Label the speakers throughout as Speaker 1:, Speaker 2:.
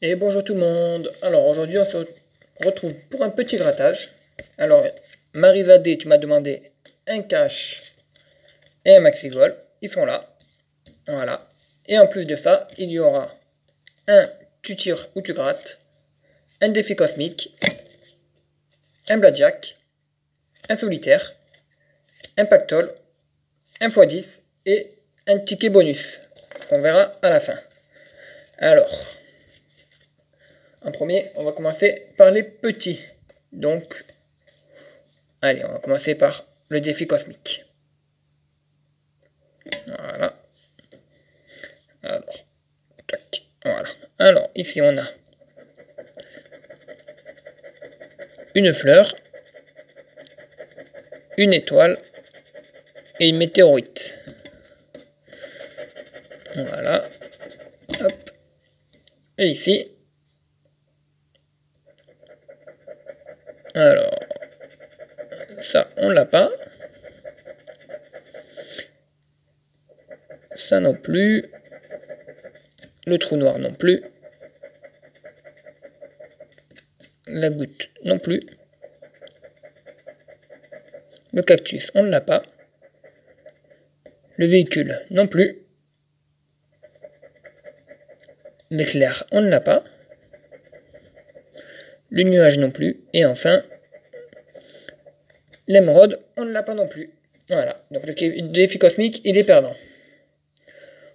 Speaker 1: Et bonjour tout le monde. Alors aujourd'hui on se retrouve pour un petit grattage. Alors Marisa D, tu m'as demandé un cache et un maxi goal. Ils sont là. Voilà. Et en plus de ça, il y aura un tu tires ou tu grattes, un défi cosmique, un blackjack, un solitaire, un pactole, un x10 et un ticket bonus qu'on verra à la fin. Alors, en premier, on va commencer par les petits. Donc, allez, on va commencer par le défi cosmique. Voilà. Alors, tac, voilà. Alors, ici, on a une fleur, une étoile et une météorite. Voilà. Hop. Et ici, alors, ça, on l'a pas. Ça non plus. Le trou noir non plus. La goutte non plus. Le cactus, on ne l'a pas. Le véhicule non plus. L'éclair, on ne l'a pas. Le nuage non plus. Et enfin, l'émeraude, on ne l'a pas non plus. Voilà, donc le défi cosmique, il est perdant.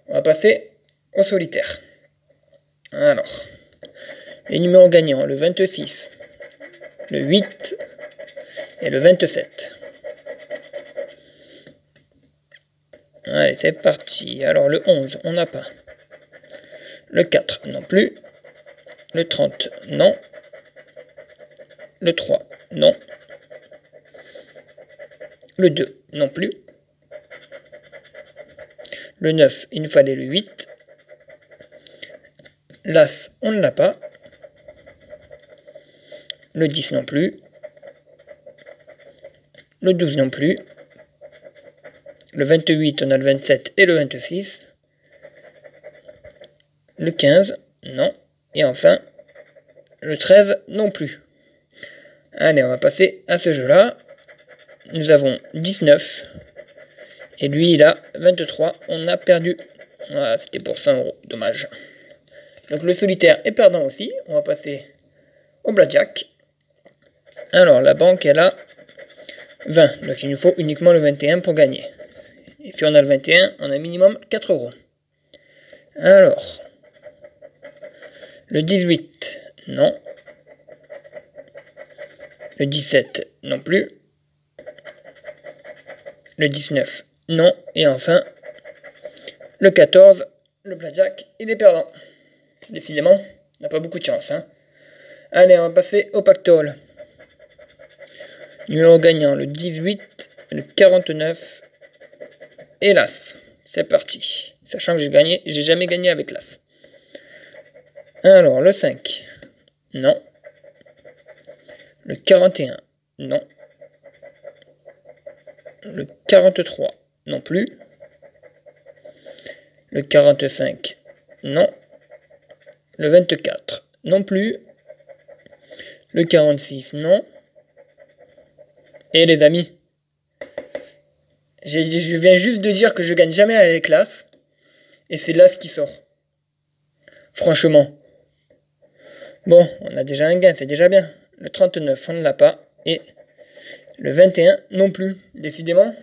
Speaker 1: On va passer au solitaire. Alors, les numéros gagnants, le 26, le 8 et le 27. Allez, c'est parti. Alors, le 11, on n'a pas. Le 4, non plus. Le 30, non. Le 3, non. Le 2, non plus. Le 9, il nous fallait le 8. L'As, on ne l'a pas. Le 10 non plus. Le 12 non plus. Le 28, on a le 27 et le 26. Le 15, non. Et enfin, le 13 non plus. Allez, on va passer à ce jeu-là. Nous avons 19. Et lui, il a 23. On a perdu. Voilà, c'était pour 100 €. Dommage. Donc le solitaire est perdant aussi. On va passer au blackjack. Alors, la banque, elle a 20. Donc il nous faut uniquement le 21 pour gagner. Et si on a le 21, on a minimum 4 €. Alors, le 18, non. Le 17, non plus. Le 19, non. Et enfin, le 14, le blackjack, il est perdant. Décidément, on n'a pas beaucoup de chance. Hein. Allez, on va passer au pactole. Numéro gagnant, le 18, le 49 et l'As. C'est parti. Sachant que j'ai jamais gagné avec l'As. Alors, le 5, non. Le 41, non. Le 43, non plus. Le 45, non. Le 24, non plus. Le 46, non. Et les amis, je viens juste de dire que je gagne jamais avec l'As. Et c'est l'As qui sort. Franchement. Bon, on a déjà un gain, c'est déjà bien. Le 39, on ne l'a pas. Et le 21 non plus. Décidément.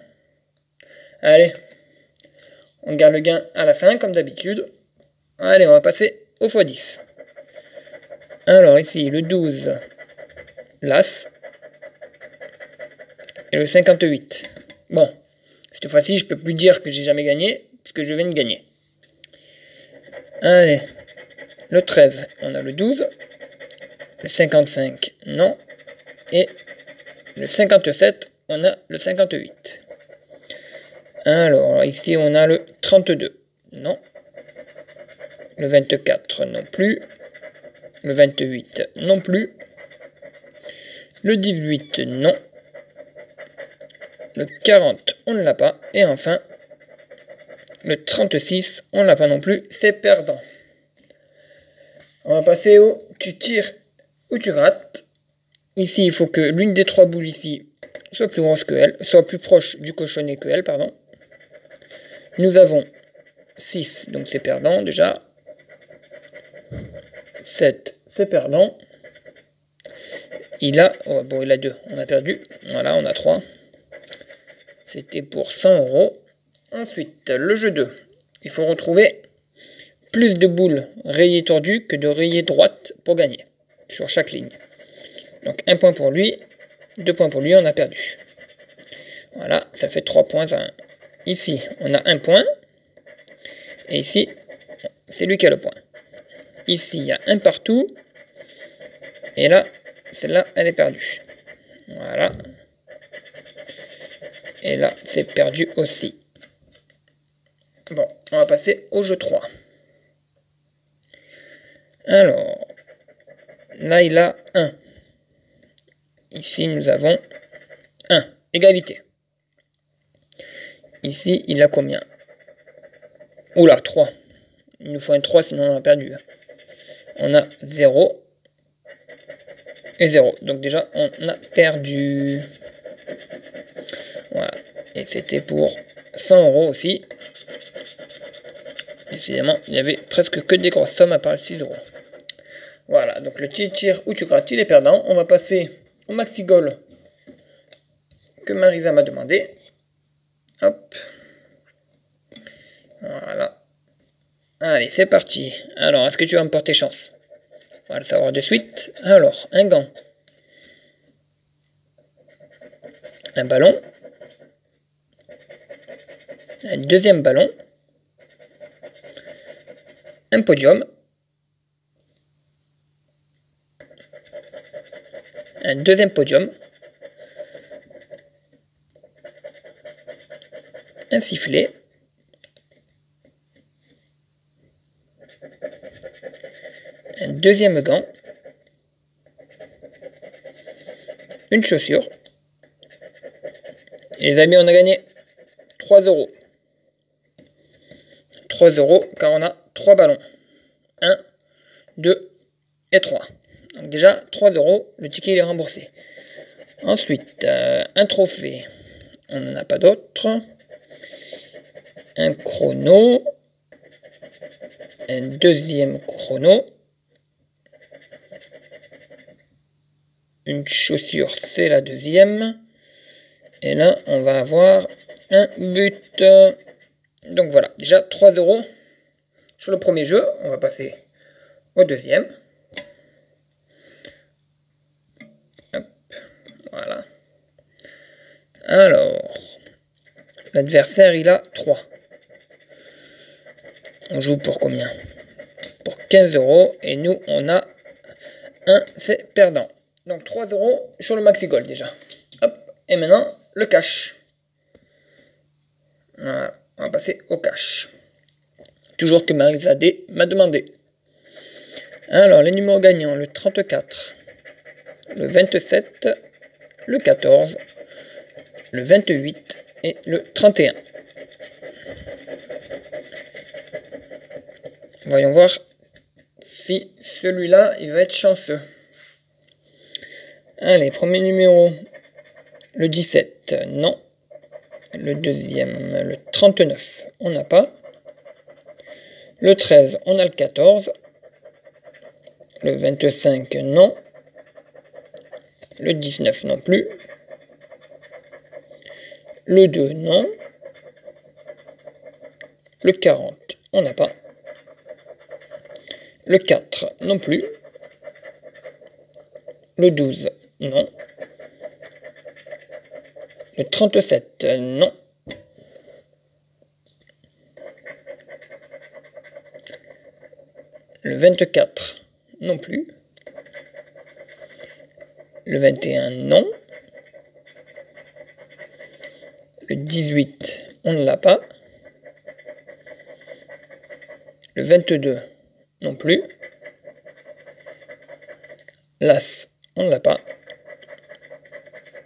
Speaker 1: Allez. On garde le gain à la fin, comme d'habitude. Allez, on va passer au x10. Alors ici, le 12. L'As. Et le 58. Bon. Cette fois-ci, je peux plus dire que j'ai jamais gagné, puisque je viens de gagner. Allez. Le 13, on a le 12. Le 55, non. Et le 57, on a le 58. Alors, ici, on a le 32. Non. Le 24, non plus. Le 28, non plus. Le 18, non. Le 40, on ne l'a pas. Et enfin, le 36, on ne l'a pas non plus. C'est perdant. On va passer au tu tires ou tu grattes. Ici, il faut que l'une des 3 boules ici soit plus grosse que elle, soit plus proche du cochonnet que elle, pardon. Nous avons 6, donc c'est perdant déjà. 7, c'est perdant. Il a 2, on a perdu. Voilà, on a 3. C'était pour 100 €. Ensuite, le jeu 2. Il faut retrouver plus de boules rayées tordues que de rayées droites pour gagner sur chaque ligne. Donc 1 point pour lui, 2 points pour lui, on a perdu. Voilà, ça fait 3 points à 1. Ici, on a 1 point. Et ici, c'est lui qui a le point. Ici, il y a 1 partout. Et là, celle-là, elle est perdue. Voilà. Et là, c'est perdu aussi. Bon, on va passer au jeu 3. Alors, là, il a 1. Ici, nous avons 1. Égalité. Ici, il a combien? Oula, 3. Il nous faut un 3, sinon on a perdu. On a 0 et 0. Donc déjà, on a perdu. Voilà. Et c'était pour 100 € aussi. Décidément, il n'y avait presque que des grosses sommes à part 6 €. Voilà, donc le tir ou tu grattes, il est perdant. On va passer au maxi goal que Marisa m'a demandé. Hop. Voilà. Allez, c'est parti. Alors, est-ce que tu vas me porter chance? On va le savoir de suite. Alors, un gant. Un ballon. Un deuxième ballon. Un podium. Un deuxième podium. Un sifflet. Un deuxième gant. Une chaussure. Et les amis, on a gagné 3 €. 3 € car on a 3 ballons. 1, 2 et 3. Donc déjà, 3 €, le ticket il est remboursé. Ensuite, un trophée. On n'en a pas d'autre. Un chrono. Un deuxième chrono. Une chaussure, c'est la deuxième. Et là, on va avoir un but. Donc voilà, déjà 3 € sur le premier jeu. On va passer au deuxième. Hop, voilà. Alors, l'adversaire, il a 3. On joue pour combien? Pour 15 €. Et nous, on a 1, c'est perdant. Donc 3 € sur le maxi goal déjà. Hop, et maintenant, le cash. Voilà, on va passer au cash. Toujours que Marisa D m'a demandé. Alors, les numéros gagnants, le 34, le 27, le 14, le 28 et le 31. Voyons voir si celui-là, il va être chanceux. Allez, premier numéro, le 17, non. Le deuxième, le 39, on n'a pas. Le 13, on a le 14. Le 25, non. Le 19, non plus. Le 2, non. Le 40, on n'a pas. Le 4, non plus. Le 12, non. Le 37, non. Le 24, non plus. Le 21, non. Le 18, on ne l'a pas. Le 22, non plus. L'As, on ne l'a pas.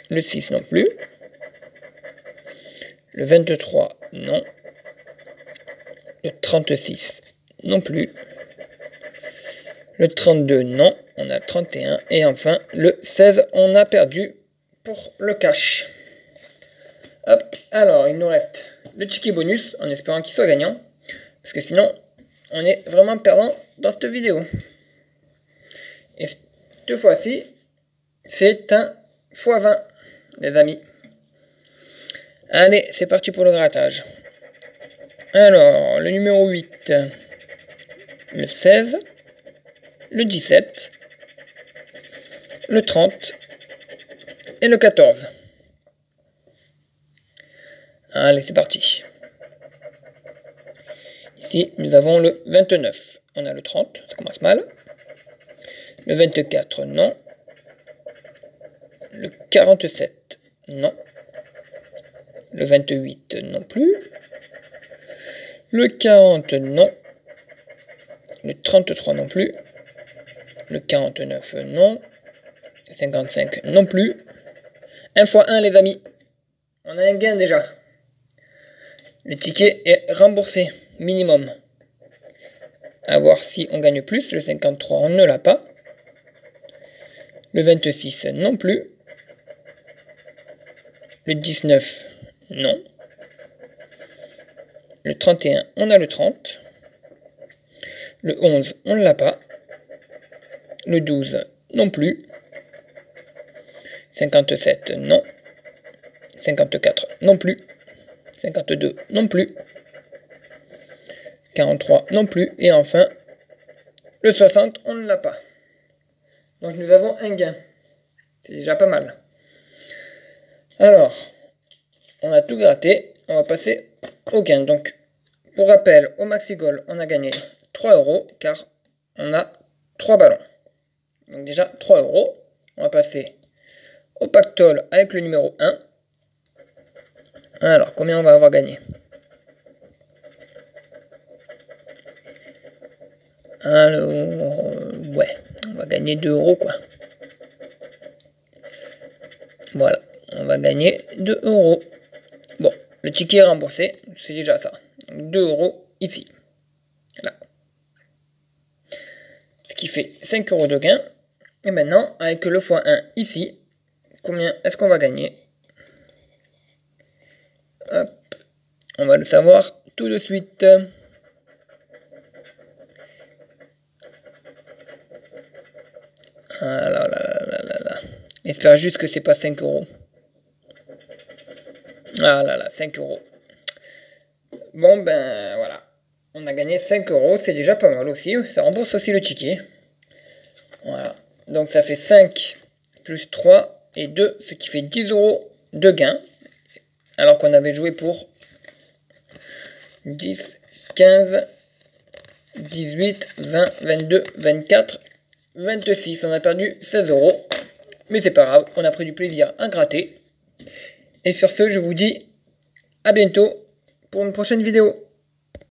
Speaker 1: Le 6 non plus. Le 23, non. Le 36, non plus. Le 32, non. On a le 31. Et enfin, le 16, on a perdu pour le cash. Hop, alors il nous reste le ticket bonus, en espérant qu'il soit gagnant. Parce que sinon, on est vraiment perdant dans cette vidéo. Et cette fois-ci, c'est un x20, les amis. Allez, c'est parti pour le grattage. Alors, le numéro 8, le 16, le 17, le 30 et le 14. Allez, c'est parti. Ici, nous avons le 29. On a le 30, ça commence mal. Le 24, non. Le 47, non. Le 28, non plus. Le 40, non. Le 33, non plus. Le 49, non. Le 55, non plus. 1 x 1, les amis. On a un gain déjà. Le ticket est remboursé, minimum. A voir si on gagne plus. Le 53, on ne l'a pas. Le 26, non plus. Le 19, non. Le 31, on a le 30. Le 11, on ne l'a pas. Le 12, non plus. 57, non. 54, non plus. 52, non plus. 43, non plus. Et enfin, le 60, on ne l'a pas. Donc nous avons un gain. C'est déjà pas mal. Alors, on a tout gratté. On va passer au gain. Donc, pour rappel, au Maxigol, on a gagné 3 € car on a 3 ballons. Donc déjà, 3 €. On va passer au pactole avec le numéro 1. Alors, combien on va avoir gagné? Alors, ouais, on va gagner 2 € quoi. Voilà, on va gagner 2 €. Bon, le ticket est remboursé, c'est déjà ça. 2 € ici. Là. Ce qui fait 5 € de gain. Et maintenant, avec le x1 ici, combien est-ce qu'on va gagner? Hop, on va le savoir tout de suite. Ah là là là là là. J'espère juste que c'est pas 5 €. Ah là là, 5 €. Bon ben voilà. On a gagné 5 €, c'est déjà pas mal aussi. Ça rembourse aussi le ticket. Voilà. Donc ça fait 5 plus 3 et 2, ce qui fait 10 € de gain. Alors qu'on avait joué pour 10, 15, 18, 20, 22, 24, 26. On a perdu 16 €. Mais c'est pas grave, on a pris du plaisir à gratter. Et sur ce, je vous dis à bientôt pour une prochaine vidéo.